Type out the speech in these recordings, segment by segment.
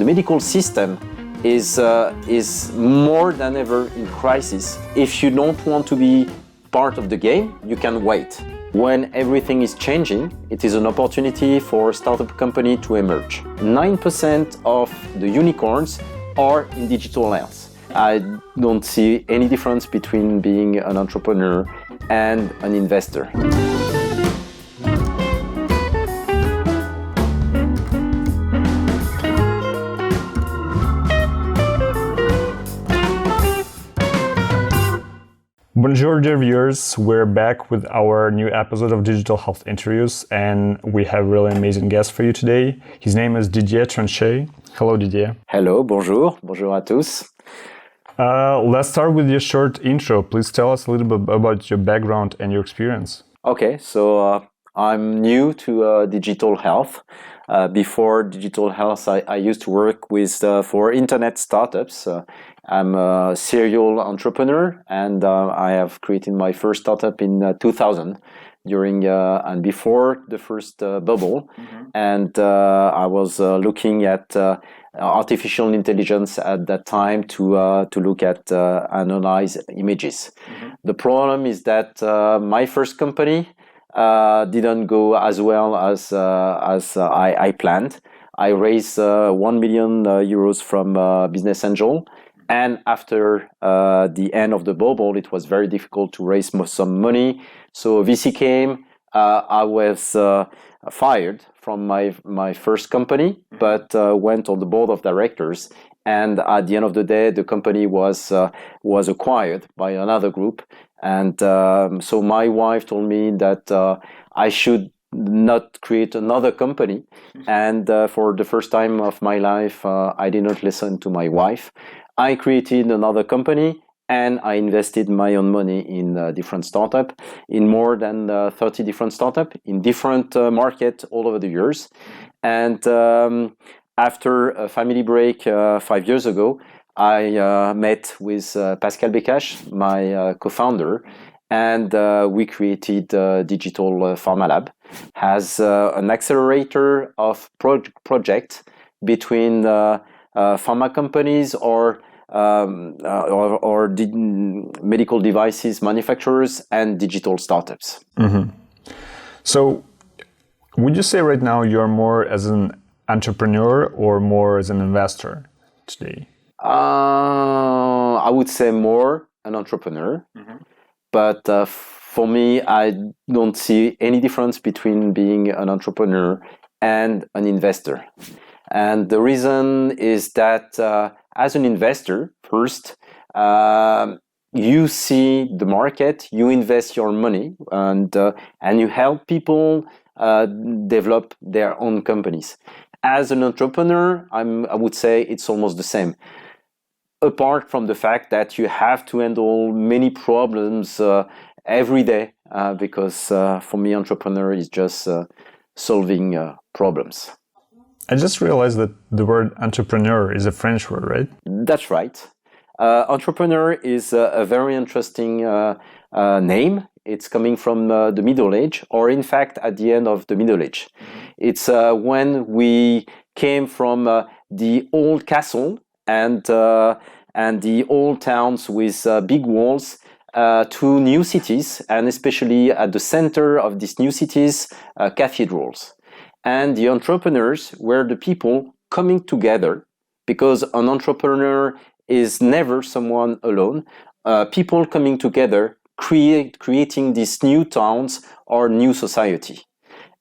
the medical system is more than ever in crisis. If you don't want to be part of the game, you can wait. When everything is changing, it is an opportunity for a startup company to emerge. 9% of the unicorns are in digital health. I don't see any difference between being an entrepreneur and an investor. Bonjour dear viewers, we're back with our new episode of Digital Health Interviews, and we have a really amazing guest for you today. His name is Didier Tranchier. Hello Didier. Hello, bonjour à tous. Let's start with your short intro. Please tell us a little bit about your background and your experience. Okay, so I'm new to digital health. Before digital health, I used to work with for internet startups. I'm a serial entrepreneur, and I have created my first startup in 2000 during and before the first bubble. And I was looking at artificial intelligence at that time to look at analyze images. The problem is that my first company didn't go as well as I planned. I raised 1 million euros from business angel. And after the end of the bubble, it was very difficult to raise some money. So VC came. I was fired from my first company, but went on the board of directors. And at the end of the day, the company was acquired by another group. And so my wife told me that I should not create another company. And for the first time of my life, I did not listen to my wife. I created another company and I invested my own money in different startups, in more than 30 different startups, in different markets all over the years. And after a family break 5 years ago, I met with Pascal Bécache, my co-founder, and we created Digital Pharma Lab as an accelerator of projects between pharma companies or medical devices manufacturers and digital startups. So, would you say right now you're more as an entrepreneur or more as an investor today? I would say more an entrepreneur, but for me, I don't see any difference between being an entrepreneur and an investor. And the reason is that as an investor, first, you see the market, you invest your money, and you help people develop their own companies. As an entrepreneur, I would say it's almost the same. Apart from the fact that you have to handle many problems every day, because for me, entrepreneur is just solving problems. I just realized that the word entrepreneur is a French word, right? That's right. Entrepreneur is a very interesting name. It's coming from the Middle Age, or in fact, at the end of the Middle Age. It's when we came from the old castle and the old towns with big walls to new cities, and especially at the center of these new cities, cathedrals. And the entrepreneurs were the people coming together, because an entrepreneur is never someone alone. People coming together, creating these new towns or new society.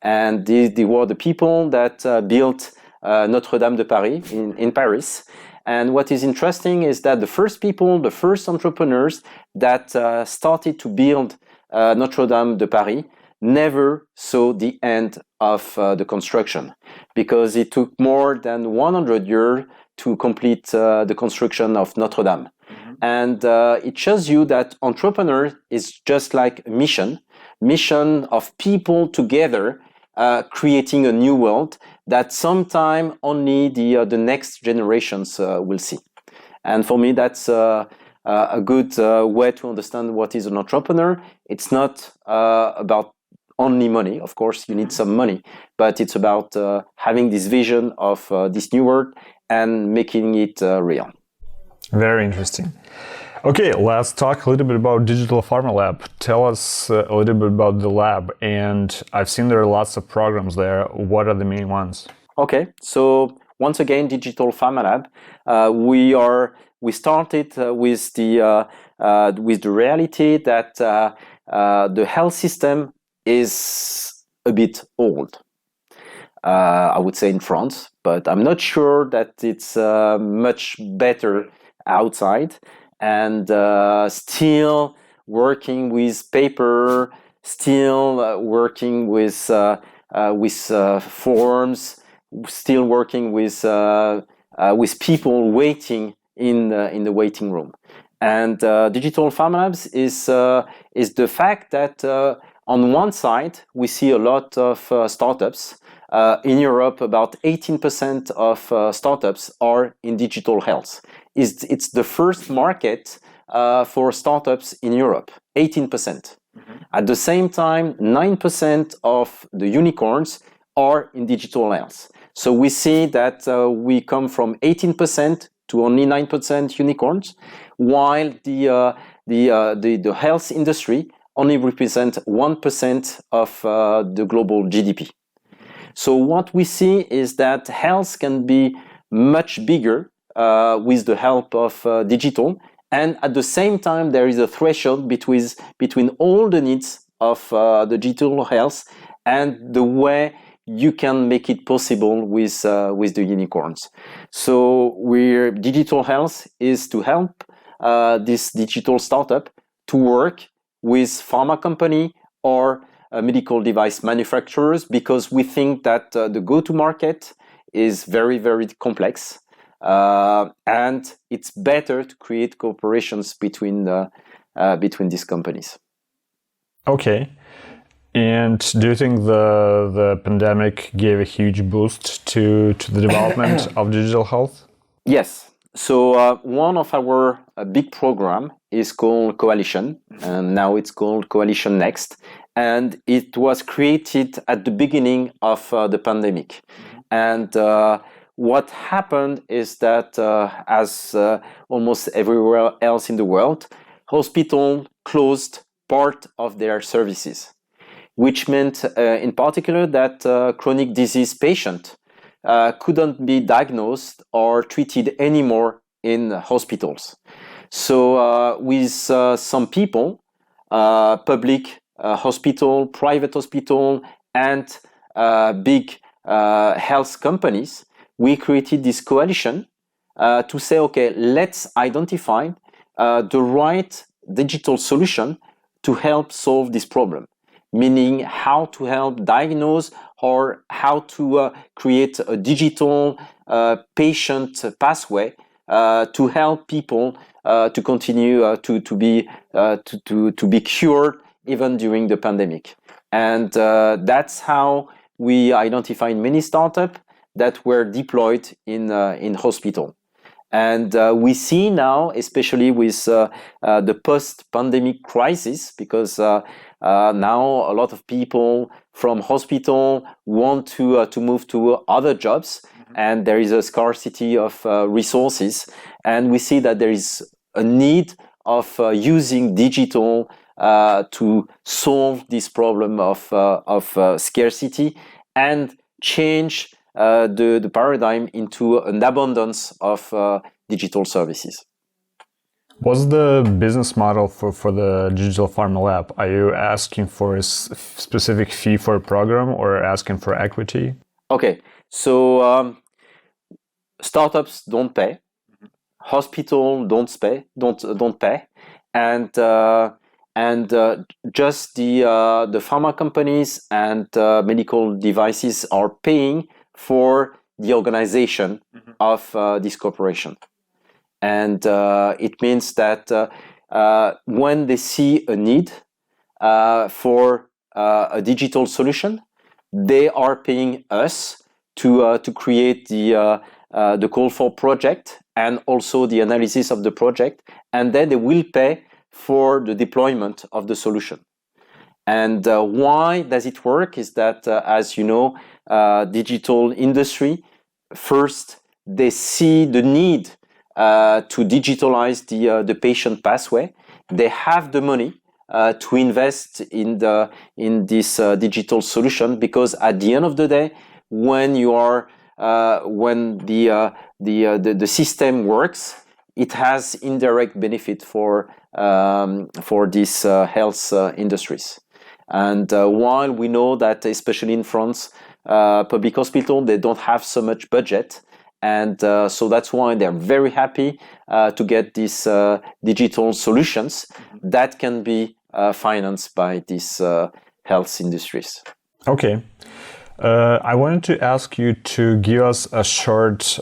And they were the people that built Notre-Dame de Paris in Paris. And what is interesting is that the first entrepreneurs that started to build Notre-Dame de Paris never saw the end of the construction, because it took more than 100 years to complete the construction of Notre-Dame. And it shows you that entrepreneur is just like a mission of people together creating a new world that sometime only the next generations will see. And for me, that's a good way to understand what is an entrepreneur. It's not about only money. Of course, you need some money, but it's about having this vision of this new world and making it real. Very interesting. Okay, let's talk a little bit about Digital Pharma Lab. Tell us a little bit about the lab. And I've seen there are lots of programs there. What are the main ones? Okay, so once again, Digital Pharma Lab. We started with the reality that the health system is a bit old. I would say in France, but I'm not sure that it's much better outside. And still working with paper, still working with forms, still working with people waiting in the waiting room. And Digital Pharma Labs is the fact that on one side we see a lot of startups. In Europe, about 18% of startups are in digital health. It's the first market for startups in Europe, 18%. Mm-hmm. At the same time, 9% of the unicorns are in digital health. So we see that we come from 18% to only 9% unicorns, while the health industry only represents 1% of the global GDP. So what we see is that health can be much bigger with the help of digital, and at the same time there is a threshold between all the needs of the digital health and the way you can make it possible with the unicorns. So digital health is to help this digital startup to work with pharma company or medical device manufacturers, because we think that the go-to-market is very, very complex, and it's better to create cooperations between these companies. Okay. And do you think the pandemic gave a huge boost to the development of digital health? Yes. So one of our big program is called Coalition, and now it's called Coalition Next. And it was created at the beginning of the pandemic. And what happened is that, as almost everywhere else in the world, hospitals closed part of their services, which meant in particular that chronic disease patients couldn't be diagnosed or treated anymore in hospitals. So with some people, public hospital, private hospital, and big health companies, we created this coalition to say, okay, let's identify the right digital solution to help solve this problem. Meaning how to help diagnose or how to create a digital patient pathway to help people to continue to be cured even during the pandemic. And that's how we identified many startups that were deployed in hospital. And we see now, especially with the post-pandemic crisis, because now a lot of people from hospital want to move to other jobs, and there is a scarcity of resources. And we see that there is a need of using digital to solve this problem of scarcity and change the paradigm into an abundance of digital services. What's the business model for the Digital Pharma Lab? Are you asking for a specific fee for a program or asking for equity? Okay, so startups don't pay, hospital don't pay, and just the pharma companies and medical devices are paying for the organization of this corporation. And it means that when they see a need for a digital solution, they are paying us to create the call for project and also the analysis of the project, and then they will pay for the deployment of the solution. And why does it work is that, as you know, digital industry first they see the need to digitalize the patient pathway. They have the money to invest in this digital solution, because at the end of the day, when the system works, it has indirect benefit for these health industries. And while we know that, especially in France, public hospital, they don't have so much budget, and so that's why they're very happy to get these digital solutions that can be financed by these health industries. Okay. I wanted to ask you to give us a short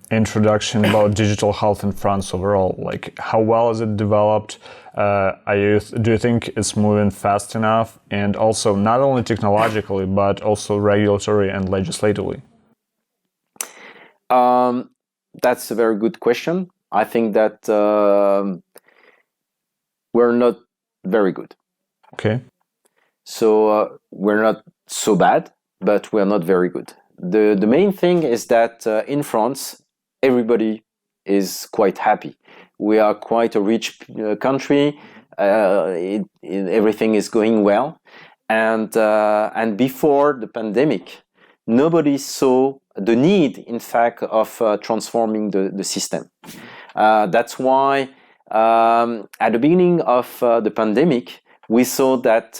introduction about digital health in France overall. Like, how well is it developed? Do you think it's moving fast enough? And also, not only technologically, but also regulatory and legislatively? That's a very good question. I think that we're not very good. Okay. So we're not so bad, but we're not very good. The main thing is that in France, everybody is quite happy. We are quite a rich country. Everything is going well, and before the pandemic, nobody saw the need, in fact, of transforming the system. That's why at the beginning of the pandemic, we saw that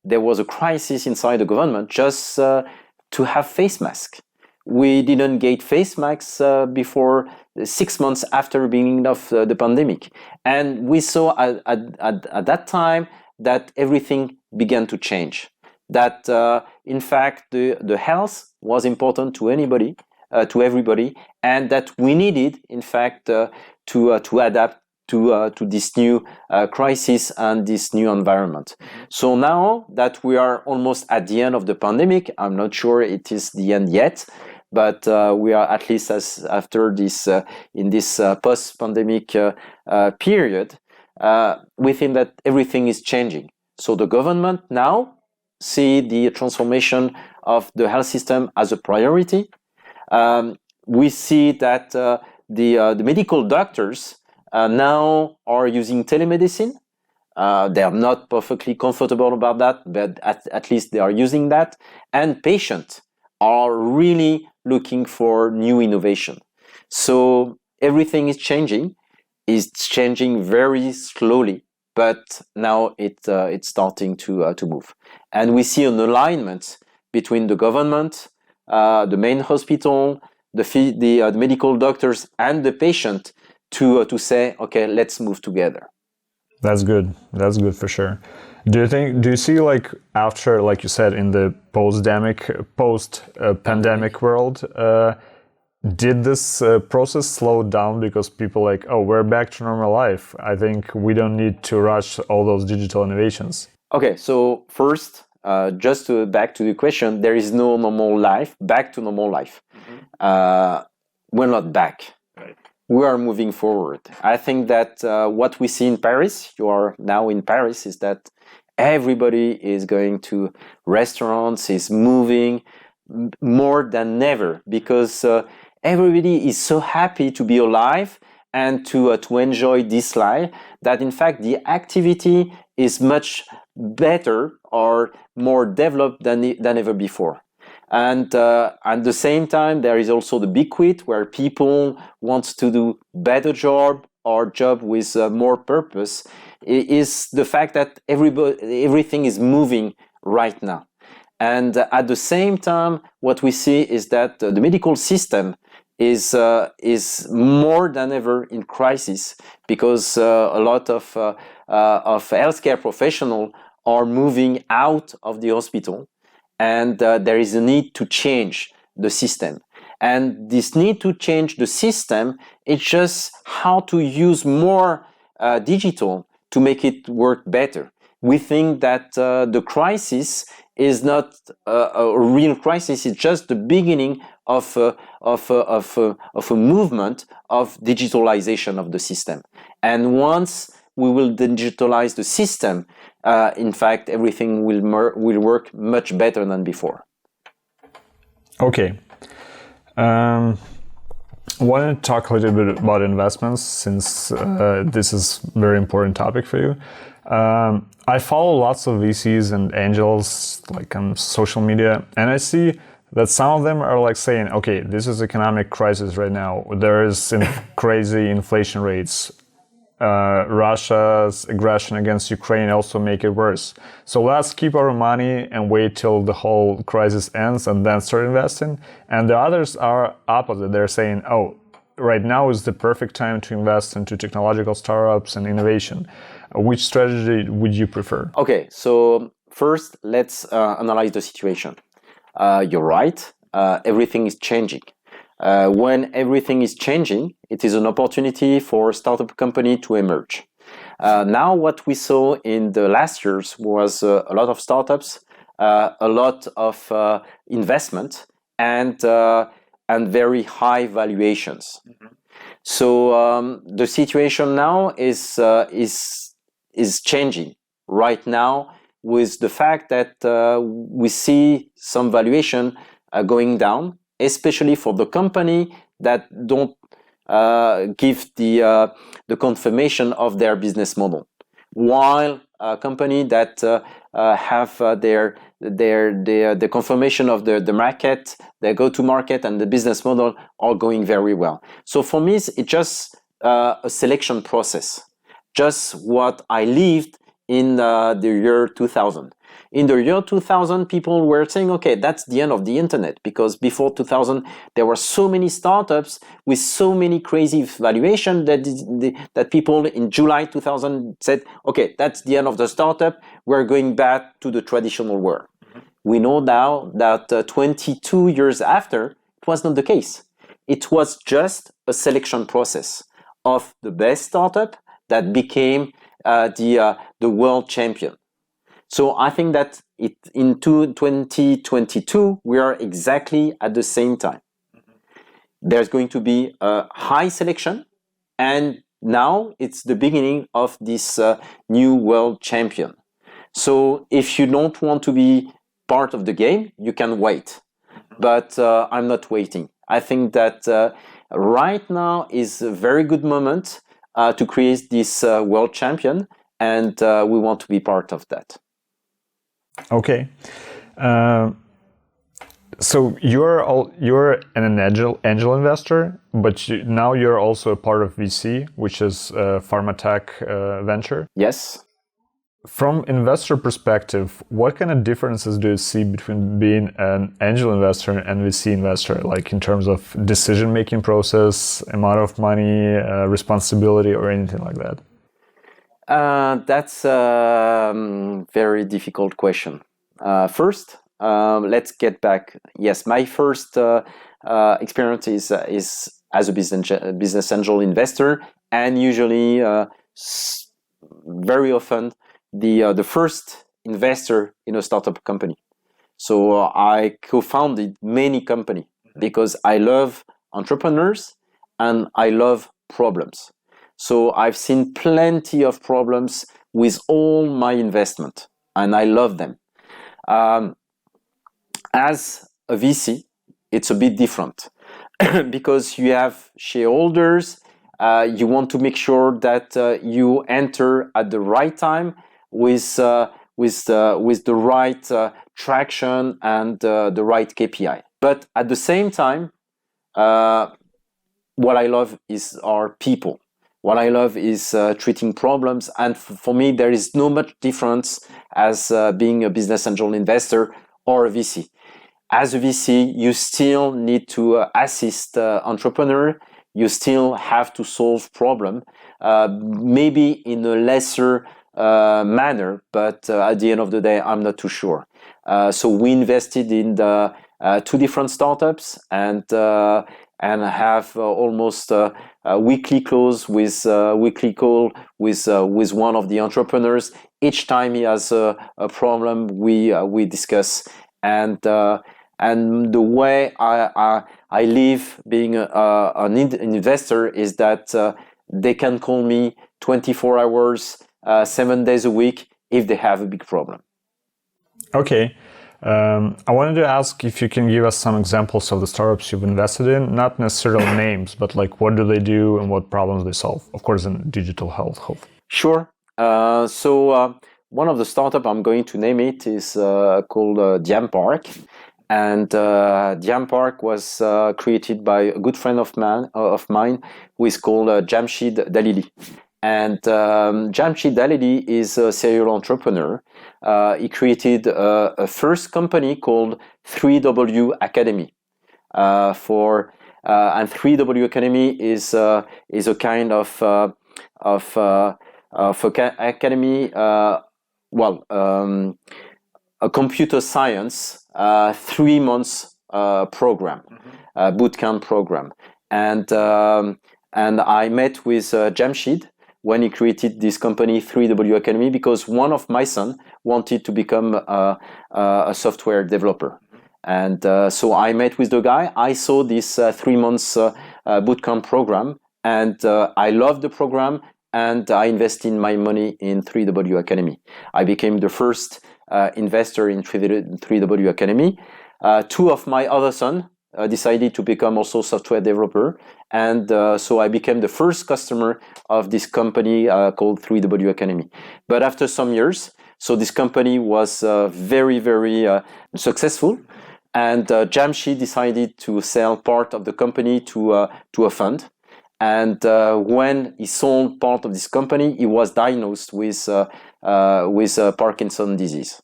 there was a crisis inside the government just to have face masks. We didn't get face masks before 6 months after the beginning of the pandemic. And we saw at that time that everything began to change. That in fact the health was important to everybody, and that we needed, in fact, to adapt to this new crisis and this new environment. So now that we are almost at the end of the pandemic, I'm not sure it is the end yet, but we are at least after this in this post-pandemic period. We think that everything is changing. So the government now see the transformation of the health system as a priority. We see that the medical doctors now are using telemedicine. They are not perfectly comfortable about that, but at least they are using that. And patients are really looking for new innovation. So everything is changing. It's changing very slowly, but now it's starting to move. And we see an alignment between the government, the main hospital, the medical doctors, and the patient to say, okay, let's move together. That's good. That's good for sure. Do you see, like, after, like you said, in the post-pandemic world, did this process slow down because people like, oh, we're back to normal life. I think we don't need to rush all those digital innovations. Okay, so first, just back to the question, there is no normal life, back to normal life. We're not back. Right. We are moving forward. I think that what we see in Paris, you are now in Paris, is that everybody is going to restaurants, is moving more than ever, because everybody is so happy to be alive and to enjoy this life, that in fact the activity is much better or more developed than ever before. And at the same time, there is also the big quit, where people want to do better job or job with more purpose. It is the fact that everything is moving right now. And at the same time, what we see is that the medical system is more than ever in crisis, because a lot of healthcare professionals are moving out of the hospital, and there is a need to change the system. And this need to change the system is just how to use more digital to make it work better. We think that the crisis is not a real crisis; it's just the beginning of a movement of digitalization of the system. And once we will digitalize the system, in fact, everything will work much better than before. Okay. I want to talk a little bit about investments since this is a very important topic for you. I follow lots of VCs and angels like on social media, and I see that some of them are like saying, okay, this is economic crisis right now. There is crazy inflation rates. Russia's aggression against Ukraine also make it worse. So let's keep our money and wait till the whole crisis ends and then start investing. And the others are opposite. They're saying, oh, right now is the perfect time to invest into technological startups and innovation. Which strategy would you prefer? Okay, so first let's analyze the situation. You're right, everything is changing. When everything is changing, it is an opportunity for a startup company to emerge. Now what we saw in the last years was a lot of startups, a lot of investment, and very high valuations. Mm-hmm. So the situation now is changing right now with the fact that we see some valuation going down, especially for the company that don't give the confirmation of their business model, while a company that have the confirmation of the market, their go-to-market and the business model are going very well. So for me, it's just a selection process, just what I lived in the year 2000. In the year 2000, people were saying, okay, that's the end of the internet, because before 2000, there were so many startups with so many crazy valuation that people in July 2000 said, okay, that's the end of the startup. We're going back to the traditional world. Mm-hmm. We know now that 22 years after, it was not the case. It was just a selection process of the best startup that became the world champion. So I think that in 2022, we are exactly at the same time. Mm-hmm. There's going to be a high selection, and now it's the beginning of this new world champion. So if you don't want to be part of the game, you can wait. Mm-hmm. But I'm not waiting. I think that right now is a very good moment to create this world champion, and we want to be part of that. Okay, so you're an angel investor, but now you're also a part of VC, which is a pharma tech venture. Yes. From investor perspective, what kind of differences do you see between being an angel investor and VC investor, like in terms of decision-making process, amount of money, responsibility, or anything like that? That's a very difficult question. First, let's get back. Yes, my first experience is as a business angel investor, and usually, very often, the first investor in a startup company. So I co-founded many companies because I love entrepreneurs and I love problems. So I've seen plenty of problems with all my investment, and I love them. As a VC, it's a bit different because you have shareholders. You want to make sure that you enter at the right time with the right traction and the right KPI. But at the same time, what I love is our people. What I love is treating problems, and for me, there is no much difference as being a business angel investor or a VC. As a VC, you still need to assist entrepreneur. You still have to solve problem, maybe in a lesser manner, but at the end of the day, I'm not too sure. So we invested in the two different startups, and have almost a weekly call with one of the entrepreneurs. Each time he has a problem, we discuss, and the way I live being an investor is that they can call me 24 hours, 7 days a week if they have a big problem. Okay. I wanted to ask if you can give us some examples of the startups you've invested in, not necessarily names, but like what do they do and what problems they solve, of course, in digital health, hopefully. Sure. One of the startup, I'm going to name it, is called Diampark. And Diampark was created by a good friend of mine who is called Jamshid Dalili. And Jamshid Dalili is a serial entrepreneur. He created a first company called 3W Academy. And 3W Academy is a kind of academy, a computer science 3 months program, bootcamp program, and I met with Jamshid when he created this company 3W Academy because one of my son wanted to become a software developer. And so I met with the guy. I saw this 3 months bootcamp program, and I loved the program, and I invested my money in 3W Academy. I became the first investor in 3W Academy. Two of my other sons decided to become also software developer, and so I became the first customer of this company called 3W Academy. But after some years, so this company was very, very successful, and Jamshid decided to sell part of the company to a fund. And when he sold part of this company, he was diagnosed with Parkinson's disease.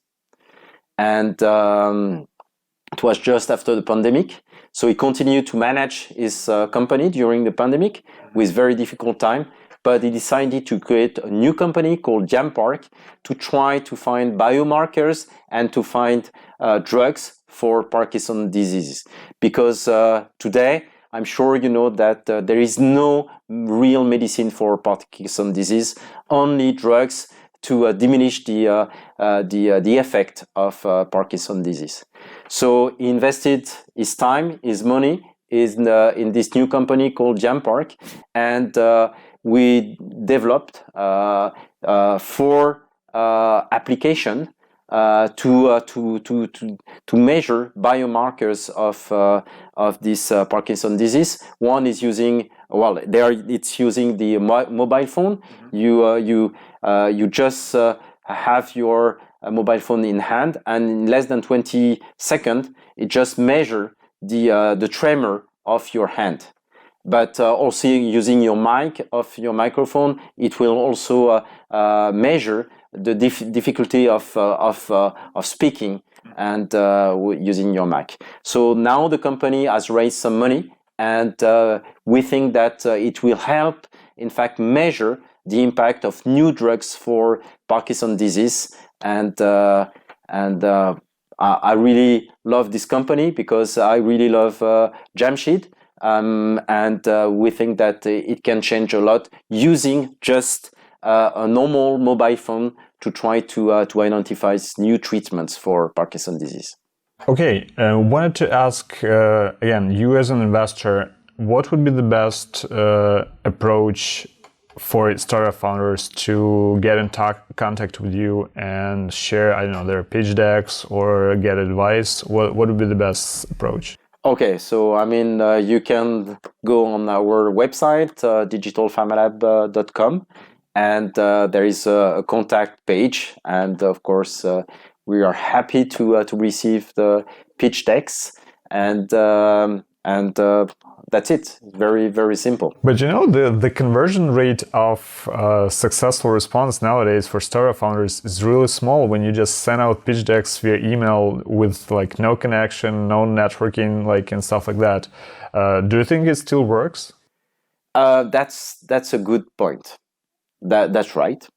And it was just after the pandemic. So he continued to manage his company during the pandemic with very difficult time. But he decided to create a new company called Diampark to try to find biomarkers and to find drugs for Parkinson's disease. Because today, I'm sure you know that there is no real medicine for Parkinson's disease, only drugs to diminish the effect of Parkinson's disease. So he invested his time, his money in this new company called Diampark, and we developed 4 applications to measure biomarkers of this Parkinson's disease. One is using it's using the mobile phone. You just have your mobile phone in hand, and in less than 20 seconds, it just measures the tremor of your hand. But also using your mic of your microphone, it will also measure the difficulty of speaking and using your mic. So now the company has raised some money, and we think that it will help, in fact, measure the impact of new drugs for Parkinson's disease. And I really love this company because I really love Jamshid. And we think that it can change a lot using just a normal mobile phone to try to identify new treatments for Parkinson's disease. Okay, wanted to ask again, you as an investor, what would be the best approach for startup founders to get in contact with you and share, I don't know, their pitch decks or get advice? What would be the best approach? Okay, so I mean, you can go on our website, digitalpharmalab.com, and there is a contact page. And of course, we are happy to receive the pitch decks, and that's it. Very, very simple. But you know, the conversion rate of successful response nowadays for startup founders is really small when you just send out pitch decks via email with like no connection, no networking, like and stuff like that. Do you think it still works? That's a good point. That's right.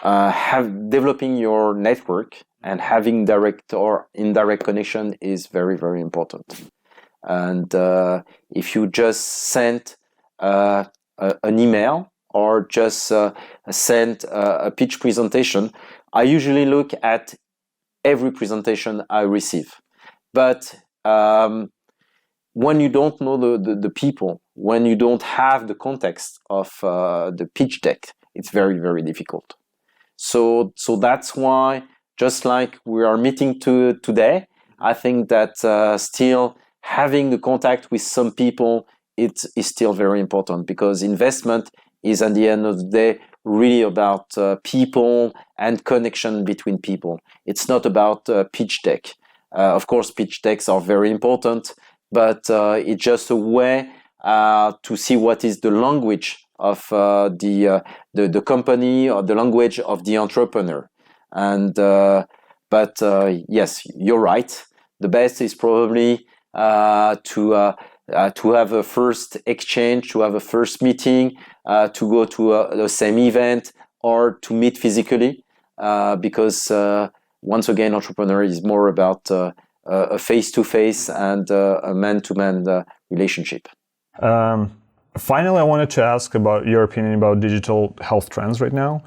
Have developing your network and having direct or indirect connection is very, very important. And if you just send an email or just send a pitch presentation, I usually look at every presentation I receive. But when you don't know the people, when you don't have the context of the pitch deck, it's very, very difficult. So that's why, just like we are meeting today, I think that still having the contact with some people, it is still very important, because investment is, at the end of the day, really about people and connection between people. It's not about pitch deck. Of course, pitch decks are very important, but it's just a way to see what is the language of the company, or the language of the entrepreneur. And but yes, you're right. The best is probably to have a first exchange, to have a first meeting, to go to the same event, or to meet physically, because once again, entrepreneur is more about a face-to-face and a man-to-man relationship. Finally, I wanted to ask about your opinion about digital health trends right now.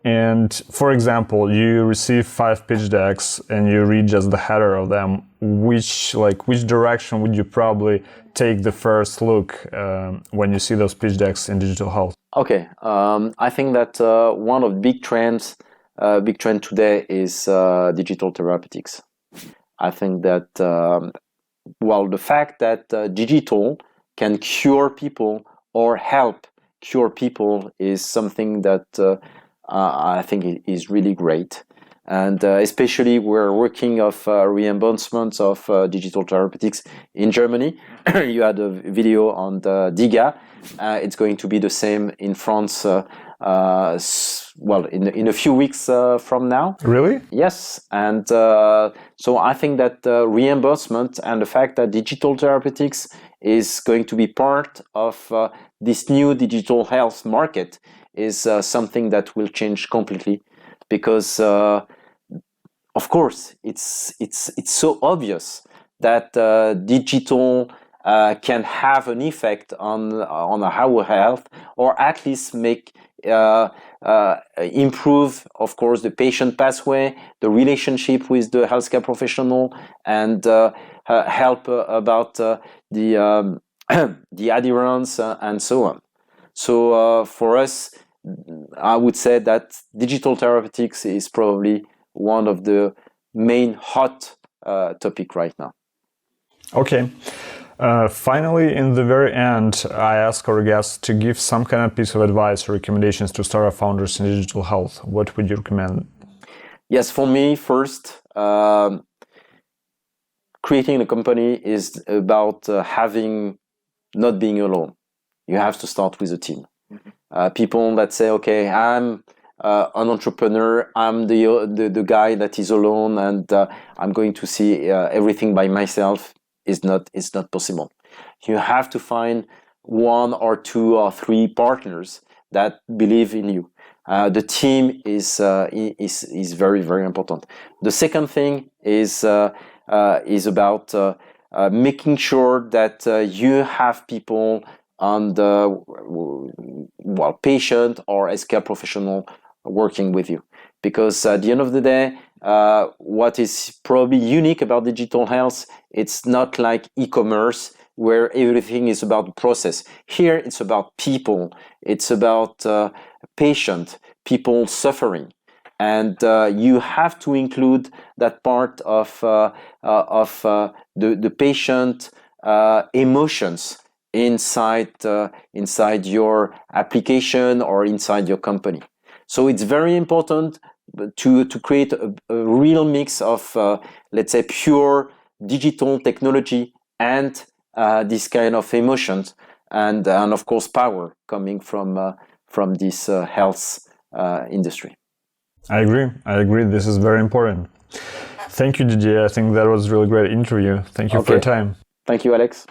And for example, you receive 5 pitch decks and you read just the header of them. Which direction would you probably take the first look when you see those pitch decks in digital health? Okay, I think that one of the big trend today is digital therapeutics. I think that the fact that digital can cure people or help cure people is something that I think is really great. And especially we're working of reimbursements of digital therapeutics in Germany. You had a video on the DIGA. It's going to be the same in France, in a few weeks from now. Really? Yes. And so I think that reimbursement and the fact that digital therapeutics is going to be part of this new digital health market is something that will change completely, because of course it's so obvious that digital can have an effect on our health, or at least make improve, of course, the patient pathway, the relationship with the healthcare professional, and help about the adherence and so on. So for us, I would say that digital therapeutics is probably one of the main hot topic right now. Okay. Finally, in the very end, I ask our guests to give some kind of piece of advice or recommendations to startup founders in digital health. What would you recommend? Yes, for me, first, creating a company is about not being alone. You have to start with a team. People that say, okay, I'm an entrepreneur, I'm the guy that is alone, and I'm going to see everything by myself. It's not possible. You have to find 1 or 2 or 3 partners that believe in you. The team is very, very important. The second thing is about making sure that you have people on the patient or healthcare professional working with you, because at the end of the day, what is probably unique about digital health, it's not like e-commerce where everything is about process. Here it's about people, it's about people suffering, and you have to include that part of the patient emotions inside your application or inside your company. So it's very important to create a real mix of let's say pure digital technology and this kind of emotions and of course power coming from this health industry. I agree. This is very important. Thank you, Didier. I think that was a really great interview. Thank you for your time. Thank you, Alex.